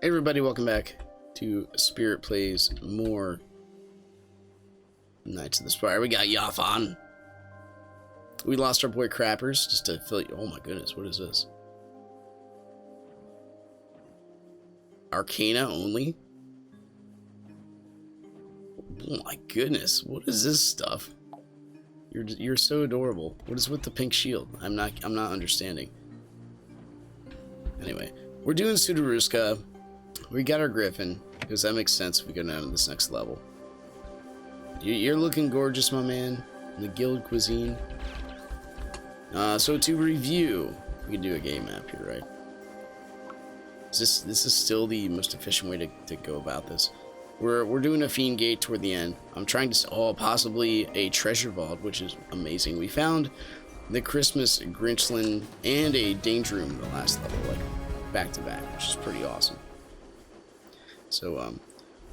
Hey everybody, welcome back to Spirit Plays more Knights of the Spire. We got Yafan. We lost our boy Crappers just to fill you. Oh my goodness, what is this? Arcana only? Oh my goodness, what is this stuff? You're so adorable. What is with the pink shield? I'm not understanding. Anyway, we're doing Sudaruska. We got our Griffin, because that makes sense if we go down to this next level. You're looking gorgeous, my man. In the guild cuisine. So to review, we can do a game map here, right? This is still the most efficient way to go about this. We're doing a Fiend Gate toward the end. I'm trying to possibly a treasure vault, which is amazing. We found the Christmas Grinchland and a Danger Room in the last level, like back to back, which is pretty awesome. So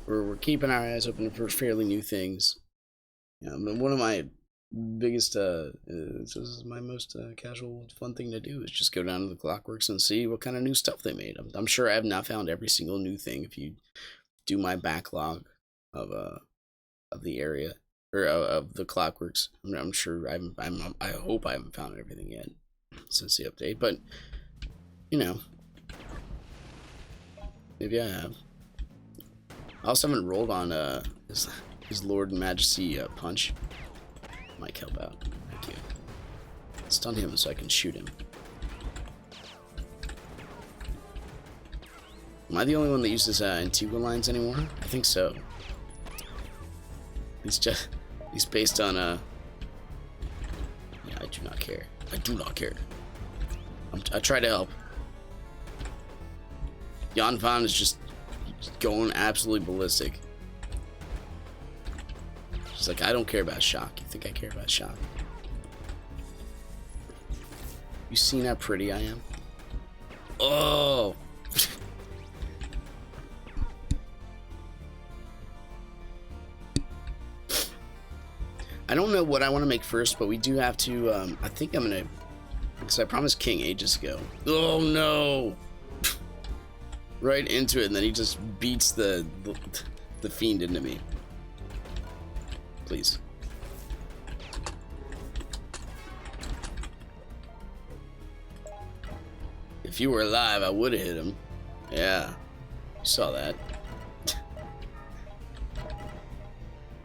we're keeping our eyes open for fairly new things. One of my biggest this is my most casual fun thing to do is just go down to the Clockworks and see what kind of new stuff they made. I'm sure I have not found every single new thing. If you do my backlog of the area or of the Clockworks, I'm sure I hope I haven't found everything yet since the update, but you know, maybe I have. I also haven't rolled on his Lord and Majesty punch. Might help out. Thank you. Stun him so I can shoot him. Am I the only one that uses Antigua lines anymore? I think so. He's based on yeah, I do not care. I do not care. I try to help. Yanfan is just going absolutely ballistic. She's like, I don't care about shock. You think I care about shock? You seen how pretty I am? Oh! I don't know what I want to make first, but we do have to, I think I'm gonna, because I promised King ages ago. Oh no! Right into it, and then he just beats the fiend into me. Please. If you were alive, I would have hit him. Yeah, you saw that.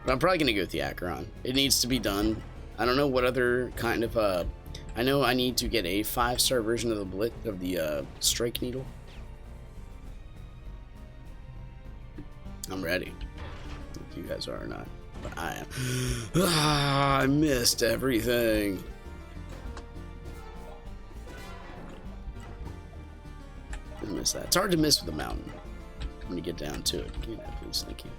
But I'm probably gonna go with the Acheron. It needs to be done. I don't know what other kind of I know I need to get a 5-star version of the Strike Needle. I'm ready. If you guys are or not. But I am. I missed everything. I missed that. It's hard to miss with a mountain when you get down to it. Give me that, please. Thank you.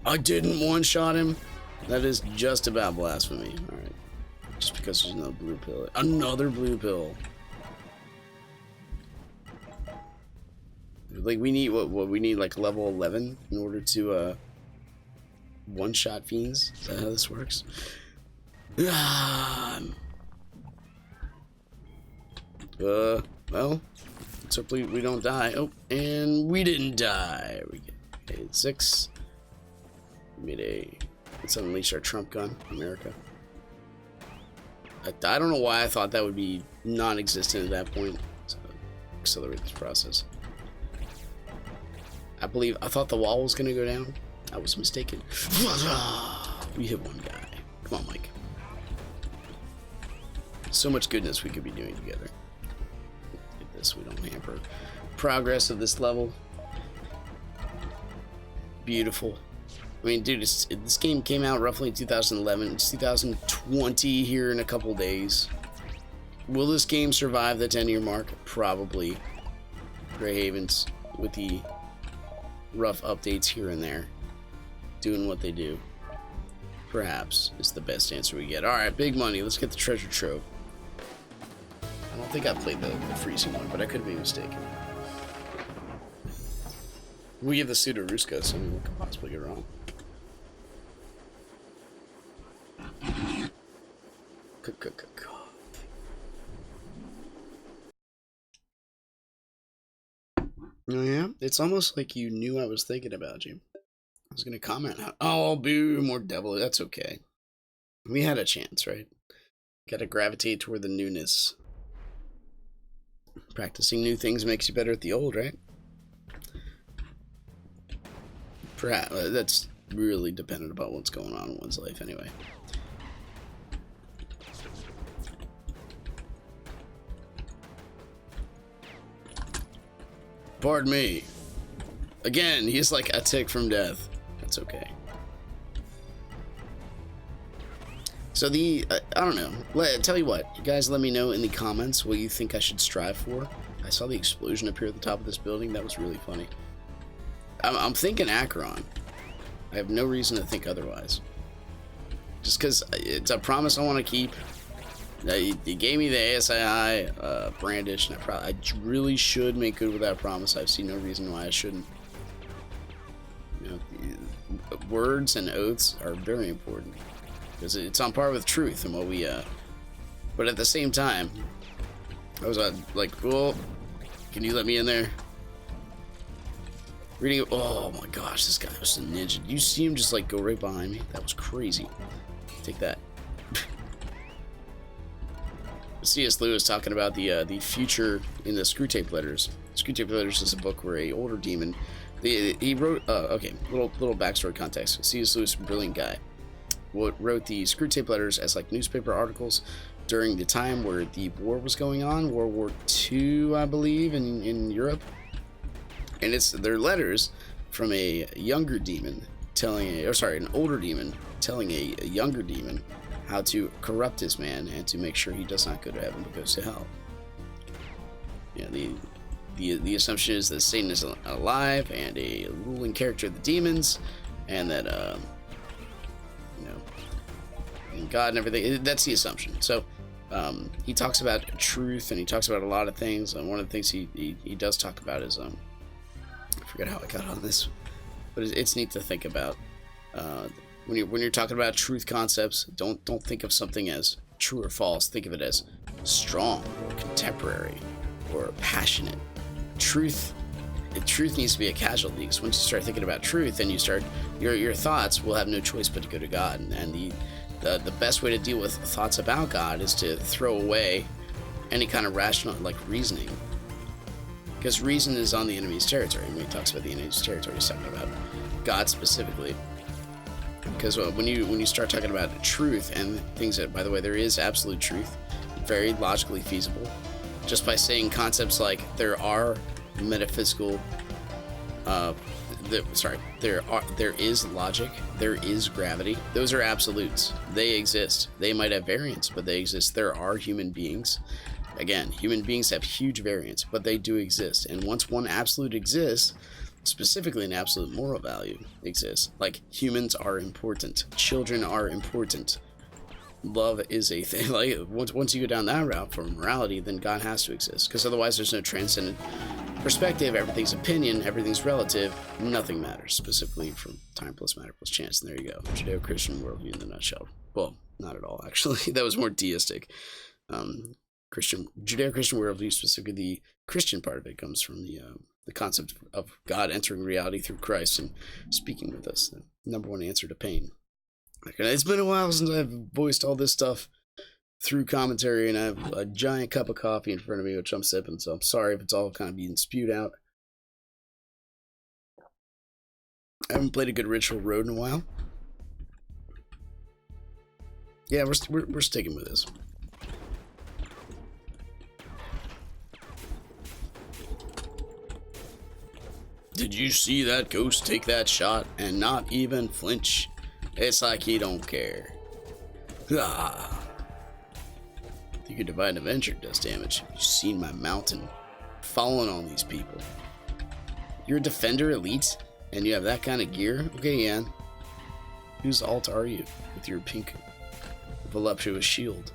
I didn't one-shot him. That is just about blasphemy. Alright. Just because there's no blue pill. Another blue pill. Like we need what we need, like level 11 in order to one-shot fiends. Is that how this works? Well, let's hope we don't die. Oh, and we didn't die. We get 6. We made let's unleash our Trump gun, America. I don't know why I thought that would be non-existent at that point. So accelerate this process. I thought the wall was gonna go down. I was mistaken. We hit one guy. Come on, Mike. So much goodness we could be doing together. Get this, we don't hamper progress of this level. Beautiful. I mean, dude, this game came out roughly in 2011. It's 2020 here in a couple days. Will this game survive the 10-year mark? Probably. Greyhavens with the rough updates here and there, doing what they do, perhaps, is the best answer we get. Alright, big money. Let's get the treasure trove. I don't think I played the freezing one, but I could be mistaken. We give the Sudaruska, so what could possibly go wrong? Oh yeah? It's almost like you knew I was thinking about you. I was gonna comment how, oh, boo, more devil. That's okay. We had a chance, right? Gotta gravitate toward the newness. Practicing new things makes you better at the old, right? Perhaps that's really dependent about what's going on in one's life, anyway. Pardon me. Again, he's like a tick from death. That's okay. So I don't know. Tell you what, you guys let me know in the comments what you think I should strive for. I saw the explosion appear at the top of this building. That was really funny. I'm thinking Acheron. I have no reason to think otherwise. Just because it's a promise I want to keep. You gave me the ASII brandish, and I really should make good with that promise. I see no reason why I shouldn't. You know, words and oaths are very important because it's on par with truth and what we. But at the same time, I was like, "Well, can you let me in there?" Reading. Oh my gosh, this guy was a ninja. You see him just like go right behind me? That was crazy. Take that. C.S. Lewis talking about the future in the Screwtape Letters. Screwtape Letters is a book where a older demon. He wrote. Okay, little backstory context. C.S. Lewis, brilliant guy. Wrote the Screwtape Letters as like newspaper articles during the time where the war was going on, World War II, I believe, in Europe. And they're letters from a younger demon an older demon telling a younger demon how to corrupt this man and to make sure he does not go to heaven but goes to hell. Yeah, the assumption is that Satan is alive and a ruling character of the demons, and that and God and everything. That's the assumption. So he talks about truth, and he talks about a lot of things. And one of the things he does talk about is I forget how I got on this, but it's neat to think about. When you're talking about truth concepts, don't think of something as true or false. Think of it as strong or contemporary or passionate. Truth needs to be a casualty, because once you start thinking about truth, then you start your thoughts will have no choice but to go to God. And the best way to deal with thoughts about God is to throw away any kind of rational reasoning, because reason is on the enemy's territory. And when he talks about the enemy's territory, he's talking about God specifically. Because when you start talking about truth and things that, by the way, there is absolute truth, very logically feasible, just by saying concepts like there are metaphysical, there is logic, there is gravity. Those are absolutes. They exist. They might have variance, but they exist. There are human beings. Again, human beings have huge variance, but they do exist. And once one absolute exists, specifically an absolute moral value exists. Like, humans are important, children are important, love is a thing. Like, once you go down that route for morality, then God has to exist, because otherwise there's no transcendent perspective. Everything's opinion, everything's relative, nothing matters, specifically from time plus matter plus chance. And there you go, Judeo-Christian worldview in the nutshell. Well, not at all, actually. That was more deistic. Judeo-Christian worldview, specifically the Christian part of it, comes from the concept of God entering reality through Christ and speaking with us, the number one answer to pain. It's been a while since I've voiced all this stuff through commentary, and I have a giant cup of coffee in front of me, which I'm sipping, so I'm sorry if it's all kind of being spewed out. I haven't played a good Ritual Road in a while. Yeah, we're sticking with this. Did you see that ghost take that shot and not even flinch? It's like he don't care. Ah. I think your Divine Avenger does damage. You've seen my mountain falling on these people. You're a Defender Elite, and you have that kind of gear? Okay, Ian. Whose alt are you with your pink voluptuous shield?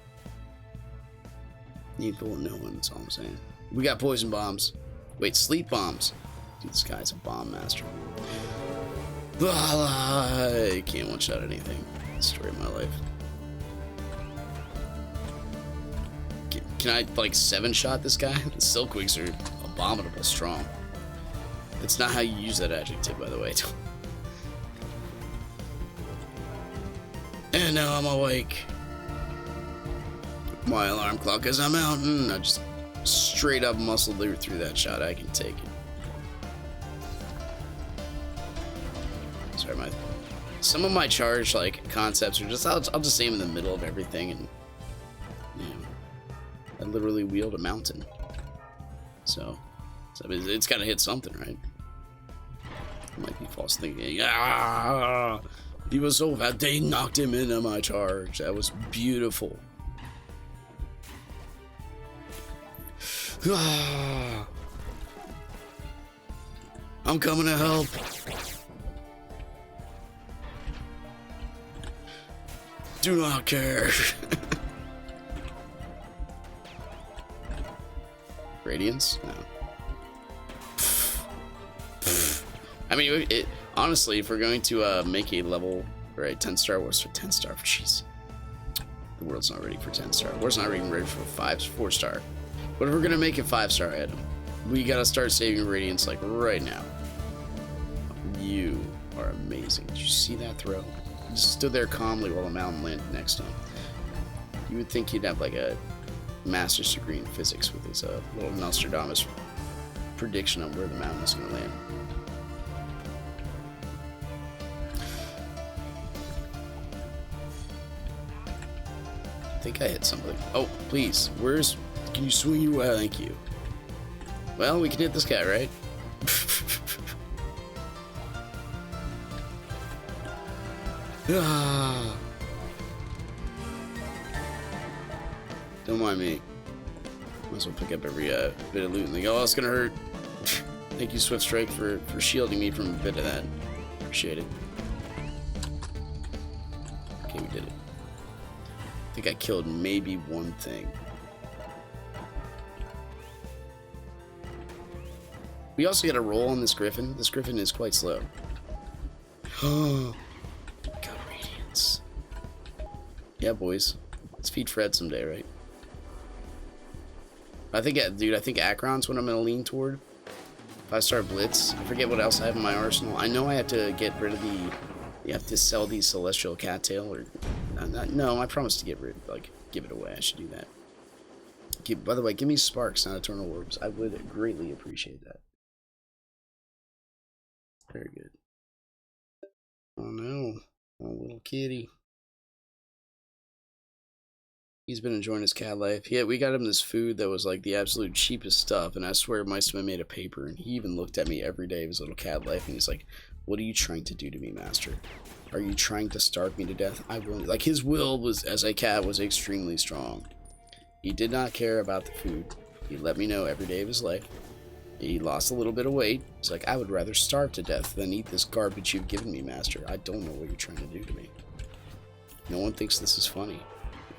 You ain't fooling no one, that's all I'm saying. We got poison bombs. Wait, sleep bombs. Dude, this guy's a bomb master. I can't one-shot anything. Story of my life. Can I, like, 7-shot this guy? The Silkwigs are abominable strong. That's not how you use that adjective, by the way. And now I'm awake. My alarm clock is a mountain. I just straight up muscled through that shot. I can take it. Sorry, some of my charge like concepts are just I'll just say them in the middle of everything, and you know, I literally wield a mountain. So it's got to hit something, right? I might be false thinking. Ah, he was so fat they knocked him into my charge. That was beautiful. Ah, I'm coming to help. Do not care. Radiance? No. I mean, honestly, if we're going to make a level, right, 10-star, what's for 10-star? Jeez. The world's not ready for 10-star. The world's not even ready for 4-star. But if we're going to make it 5-star item, we got to start saving Radiance, like, right now. You are amazing. Did you see that throw? He just stood there calmly while a mountain landed next to him. You would think he'd have, like, a master's degree in physics with his little Nostradamus prediction on where the mountain was going to land. I think I hit something. Oh, please. Can you swing your way? Thank you. Well, we can hit this guy, right? Ah. Don't mind me. Might as well pick up every bit of loot and they go, oh, it's gonna hurt. Thank you, Swift Strike, for shielding me from a bit of that. Appreciate it. Okay, we did it. I think I killed maybe one thing. We also get a roll on this griffin. This griffin is quite slow. Oh, got radiance. Yeah, boys. Let's feed Fred someday, right? I think, dude, I think Akron's what I'm gonna lean toward. If I start Blitz, I forget what else I have in my arsenal. I know I have to get rid of the. You have to sell the Celestial Cattail, or no, I promised to get rid, like, give it away. I should do that. By the way, give me Sparks, not Eternal Orbs. I would greatly appreciate that. Very good. Oh no, oh little kitty. He's been enjoying his cat life. Yeah, we got him this food that was like the absolute cheapest stuff, and I swear it must have been made of paper. And he even looked at me every day of his little cat life, and he's like, "What are you trying to do to me, master? Are you trying to starve me to death? I will." Like, his will was, as a cat, was extremely strong. He did not care about the food. He let me know every day of his life. He lost a little bit of weight. He's like, I would rather starve to death than eat this garbage you've given me, master. I don't know what you're trying to do to me. No one thinks this is funny.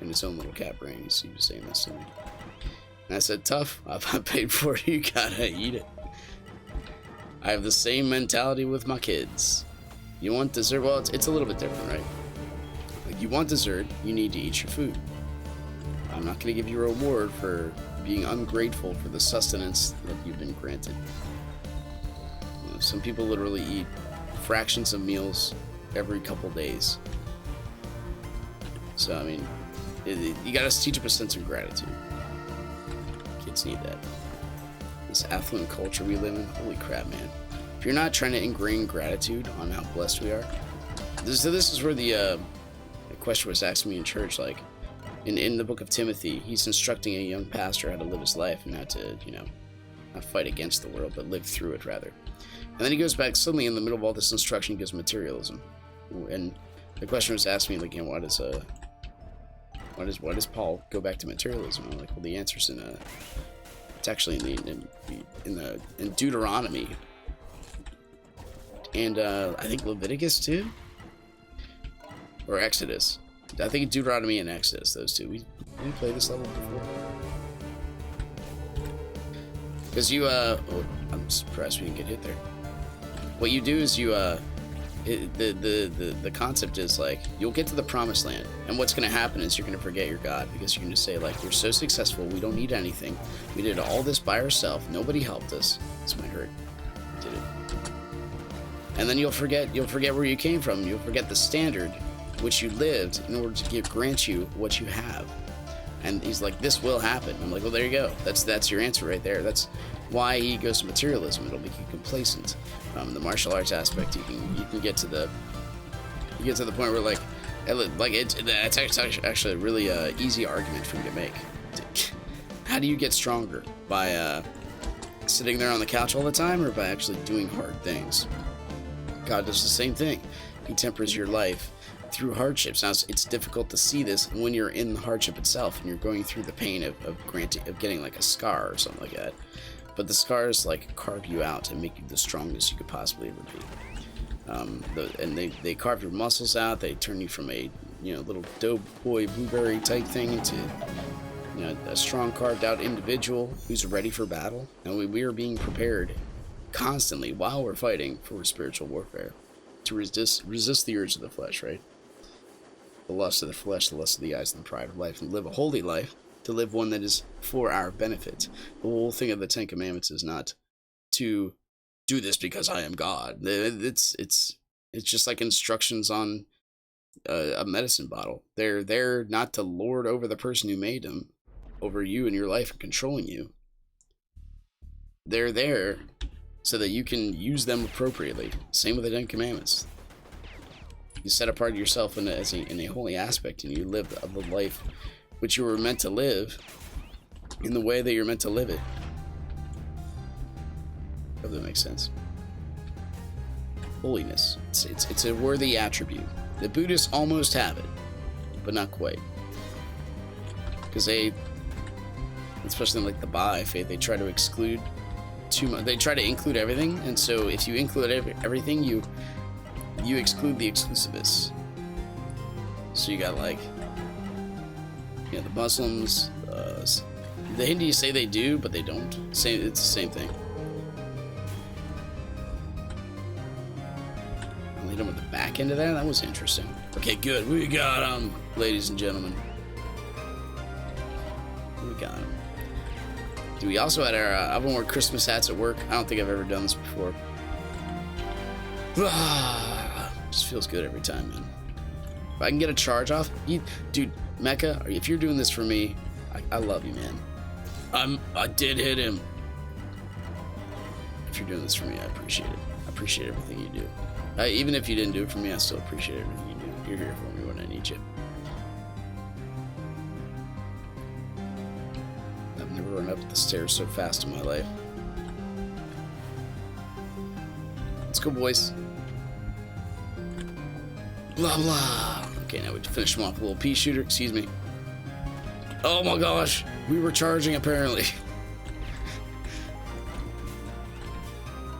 In his own little cat brain, he was saying this to me. And I said, tough. I paid for it. You gotta eat it. I have the same mentality with my kids. You want dessert? Well, it's a little bit different, right? Like, you want dessert, you need to eat your food. I'm not gonna give you a reward for being ungrateful for the sustenance that you've been granted. You know, some people literally eat fractions of meals every couple days. So, I mean, you gotta teach them a sense of gratitude. Kids need that. This affluent culture we live in, holy crap, man. If you're not trying to ingrain gratitude on how blessed we are, this is where the question was asked me in church, like, in the book of Timothy, he's instructing a young pastor how to live his life and not to, you know, not fight against the world, but live through it, rather. And then he goes back, suddenly in the middle of all this instruction, he gives materialism. And the question was asked me, like, you know, why does Paul go back to materialism? I'm like, well, the answer's it's actually in Deuteronomy. And I think Leviticus too? Or Exodus. I think Deuteronomy and Exodus, those two. We played this level before. Because you, oh, I'm surprised we didn't get hit there. What you do is you, the concept is, like, you'll get to the promised land, and what's going to happen is you're going to forget your God, because you're going to say, like, we're so successful, we don't need anything. We did all this by ourselves. Nobody helped us. This might hurt. did it. And then you'll forget where you came from. You'll forget the standard which you lived in order to grant you what you have. And he's like, this will happen. I'm like, well, there you go. That's your answer right there. That's why he goes to materialism. It'll make you complacent. The martial arts aspect, you can get to the point where it's actually a really easy argument for me to make. How do you get stronger? By sitting there on the couch all the time, or by actually doing hard things? God does the same thing. He tempers your life through hardships. Now, it's difficult to see this when you're in the hardship itself and you're going through the pain of getting like a scar or something like that. But the scars like carve you out and make you the strongest you could possibly ever be. And they carve your muscles out. They turn you from a little doughboy blueberry type thing into a strong carved out individual who's ready for battle. And we are being prepared constantly while we're fighting for spiritual warfare to resist the urge of the flesh, right? The lust of the flesh, the lust of the eyes, and the pride of life, and live a holy life, to live one that is for our benefit. The whole thing of the Ten Commandments is not to do this because I am God. It's just like instructions on a medicine bottle. They're there not to lord over the person who made them, over you and your life and controlling you. They're there so that you can use them appropriately. Same with the Ten Commandments. You set apart yourself in a holy aspect, and you live the life which you were meant to live in the way that you're meant to live it. Hope that makes sense. Holiness. It's a worthy attribute. The Buddhists almost have it, but not quite. Because they, especially in like the Baha'i faith, they try to exclude too much. They try to include everything, and so if you include everything, you exclude the exclusivists. So you got like, the Muslims, the Hindus say they do, but they don't. It's the same thing. I'll hit them with the back end of that. That was interesting. Okay, good. We got them, ladies and gentlemen. We got them. Dude, we also had our I've worn Christmas hats at work. I don't think I've ever done this before. Just feels good every time, man. If I can get a charge off, dude, Mecca, if you're doing this for me, I love you, man. I did hit him. If you're doing this for me, I appreciate it. I appreciate everything you do. Even if you didn't do it for me, I still appreciate everything you do. You're here for me when I need you. I've never run up the stairs so fast in my life. Let's go, boys. Blah, blah. Okay, now we finish him off with a little pea shooter. Excuse me. Oh my gosh. We were charging, apparently.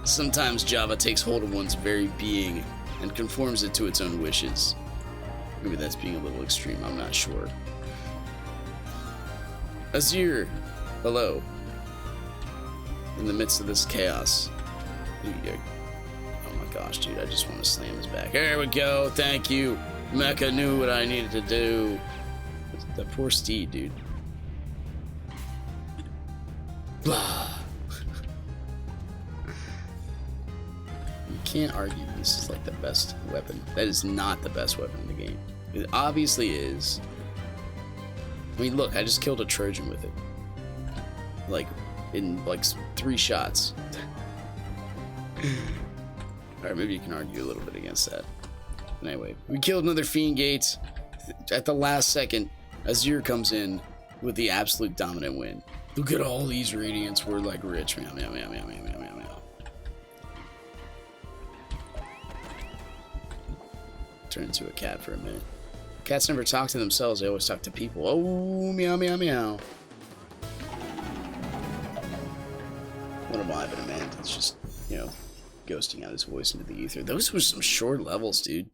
Sometimes Java takes hold of one's very being and conforms it to its own wishes. Maybe that's being a little extreme. I'm not sure. Azir, hello. In the midst of this chaos. Oh my gosh, dude, I just want to slam his back. There we go, thank you. Mecha knew what I needed to do. The poor steed, dude. Blah. You can't argue this is like the best weapon. That is not the best weapon in the game. It obviously is. I mean, look, I just killed a Trojan with it. Like, in like 3 shots. Alright, maybe you can argue a little bit against that. Anyway, we killed another Fiend Gate. At the last second, Azir comes in with the absolute dominant win. Look at all these radiants. We're like rich. Meow, meow, meow, meow, meow, meow, meow, meow. Turn into a cat for a minute. Cats never talk to themselves. They always talk to people. Oh, meow, meow, meow. What am I but a man? It's just, ghosting out his voice into the ether. Those were some short levels, dude.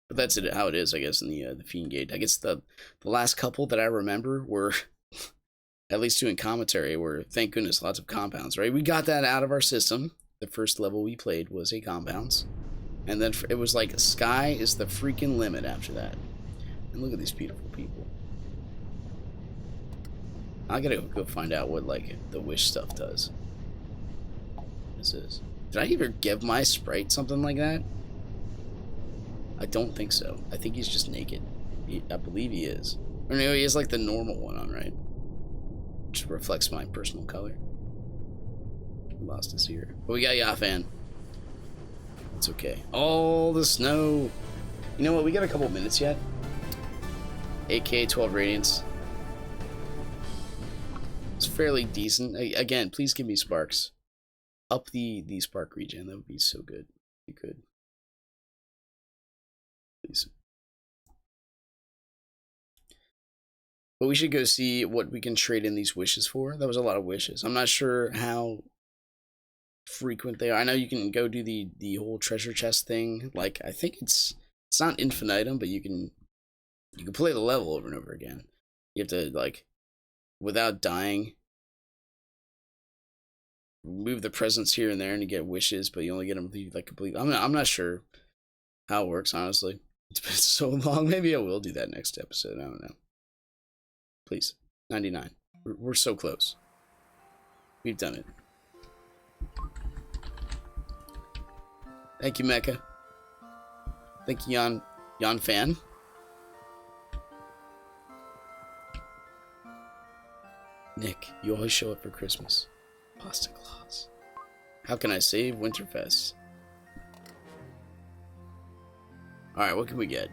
But that's it, how it is, I guess, in the Fiend Gate. I guess the last couple that I remember were, at least doing commentary, were, thank goodness, lots of compounds, right? We got that out of our system. The first level we played was a compounds. And then it was like, sky is the freaking limit after that. And look at these beautiful people. I gotta go find out what, like, the wish stuff does. This is. Did I even give my sprite something like that? I don't think so. I think he's just naked. I believe he is. Or no, he has like the normal one on, right? Which reflects my personal color. Lost us here. But we got Yafan. It's okay. All the snow. You know what? We got a couple minutes yet. 8K, 12 radiance. It's fairly decent. Again, please give me sparks. Up the spark regen. That would be so good. You could. Please. But we should go see what we can trade in these wishes for. That was a lot of wishes. I'm not sure how frequent they are. I know you can go do the whole treasure chest thing. Like, I think it's not infinitum, but you can play the level over and over again. You have to, like, without dying, move the presents here and there and you get wishes, but you only get them like complete. I'm not sure how it works, honestly. It's been so long. Maybe I will do that next episode. I don't know. Please. 99. We're so close. We've done it. Thank you, Mecca. Thank you, Jan Fan. Nick, you always show up for Christmas. Pasta Claus. How can I save Winterfest? Alright, what can we get?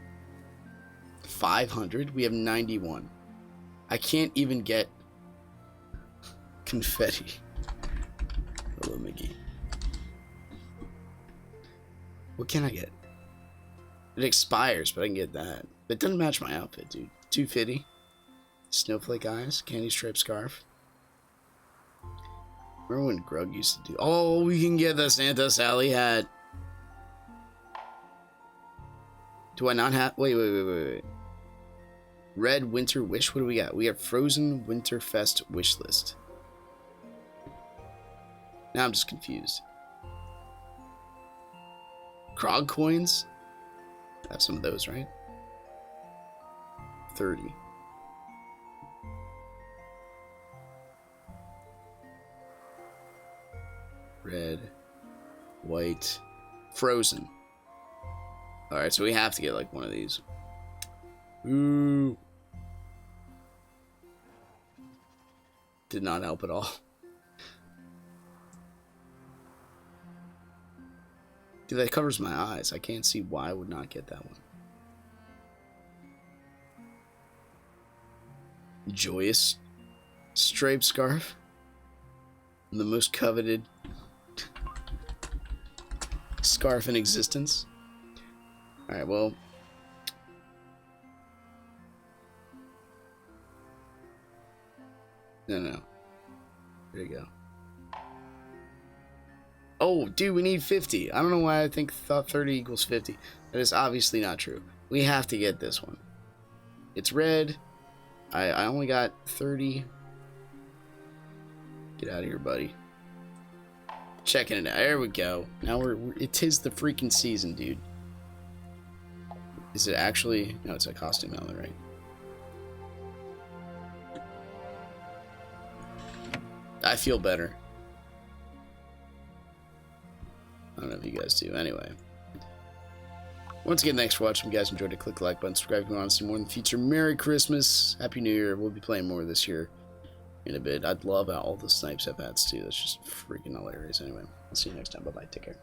500? We have 91. I can't even get confetti. Hello, Mickey. What can I get? It expires, but I can get that. It doesn't match my outfit, dude. 250. Snowflake eyes. Candy stripe scarf. Remember when Grug used to do... Oh, we can get the Santa Sally hat. Do I not have... Wait. Red Winter Wish. What do we got? We have Frozen Winterfest Wish List. Now I'm just confused. Krog coins? I have some of those, right? 30. Red. White. Frozen. Alright, so we have to get like one of these. Ooh. Did not help at all. Dude, that covers my eyes. I can't see why I would not get that one. Joyous striped scarf. The most coveted scarf in existence. Alright, well. No. There you go. Oh, dude, we need 50. I don't know why I thought 30 equals 50. That is obviously not true. We have to get this one. It's red. I only got 30. Get out of here, buddy. Checking it out. There we go. Now it is the freaking season, dude. Is it actually... No, it's a costume element, right? I feel better. I don't know if you guys do. Anyway. Once again, thanks for watching. If you guys enjoyed it, click the like button, subscribe if you want to see more in the future. Merry Christmas. Happy New Year. We'll be playing more this year in a bit. I'd love all the snipes I've had too. That's just freaking hilarious. Anyway, I'll see you next time. Bye-bye. Take care.